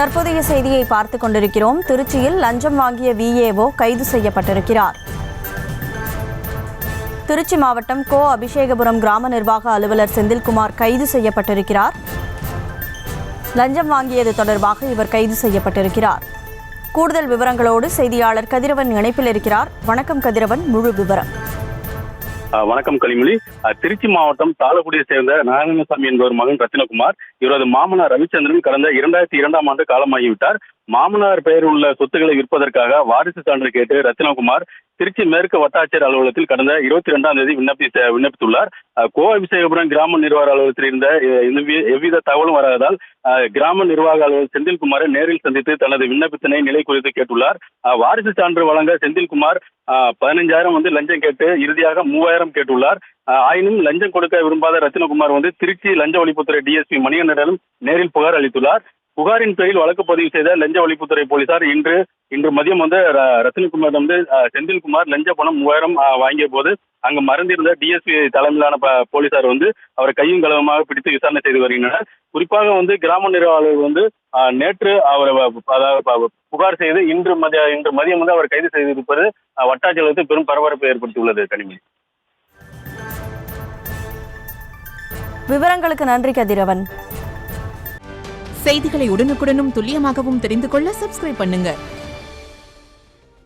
தற்போதைய செய்தியை பார்த்துக் கொண்டிருக்கிறோம். திருச்சியில் லஞ்சம் வாங்கிய விஏஓ கைது செய்யப்பட்டிருக்கிறார். திருச்சி மாவட்டம் கோ அபிஷேகபுரம் கிராம நிர்வாக அலுவலர் செந்தில்குமார் கைது செய்யப்பட்டிருக்கிறார். லஞ்சம் வாங்கியது தொடர்பாக இவர் கைது செய்யப்பட்டிருக்கிறார். கூடுதல் விவரங்களோடு செய்தியாளர் கதிரவன் இணைப்பில் இருக்கிறார். வணக்கம் கதிரவன், முழு விவரம். வணக்கம் கலிமொழி. திருச்சி மாவட்டம் தாளக்குடியை சேர்ந்த நாராயணசாமி என்பவர் மகன் ரத்தினகுமார், இவரது மாமனார் ரவிச்சந்திரன் கடந்த 2002ஆம் ஆண்டு காலமாகிவிட்டார். மாமனார் பெயர் உள்ள சொத்துக்களை விற்பதற்காக வாரிசு சான்று கேட்டு ரத்தினகுமார் திருச்சி மேற்கு வட்டாட்சியர் அலுவலகத்தில் கடந்த 22ஆம் தேதி விண்ணப்பித்துள்ளார். கோ அபிஷேகபுரம் கிராம நிர்வாக அலுவலகத்தில் இருந்த எவ்வித தகவலும் வராததால் கிராம நிர்வாக அலுவலர் செந்தில்குமாரை நேரில் சந்தித்து தனது விண்ணப்பத்தினை நிலை குறித்து கேட்டுள்ளார். வாரிசு சான்று வழங்க செந்தில்குமார் 15,000 லஞ்சம் கேட்டு இறுதியாக 3,000 கேட்டுள்ளார். ஆயினும் லஞ்சம் கொடுக்க விரும்பாத ரத்தினகுமார் திருச்சி லஞ்ச ஒழிப்புத்துறை டிஎஸ்பி மணிகண்டனிடம் நேரில் புகார் அளித்துள்ளார். புகாரின் பேரில் வழக்கு பதிவு செய்த லஞ்ச ஒழிப்புத்துறை போலீசார் இன்று மதியம் ரத்தினகுமார் செந்தில்குமார் லஞ்ச பணம் 3,000 வாங்கிய போது அங்கு மறைந்திருந்த டிஎஸ்பி தலைமையிலான போலீசார் அவரை கையும் களவுமாக பிடித்து விசாரணை செய்து வருகின்றனர். குறிப்பாக கிராம நிர்வாகிகள் நேற்று அவரை புகார் செய்து இன்று மதியம் அவர் கைது செய்திருப்பது வட்டாட்சியர்களுக்கு பெரும் பரபரப்பை ஏற்படுத்தியுள்ளது. கனிமொழி, விவரங்களுக்கு நன்றி கதிரவன். செய்திகளை உடனுக்குடனும் துல்லியமாகவும் தெரிந்து கொள்ள சப்ஸ்கிரைப் பண்ணுங்க.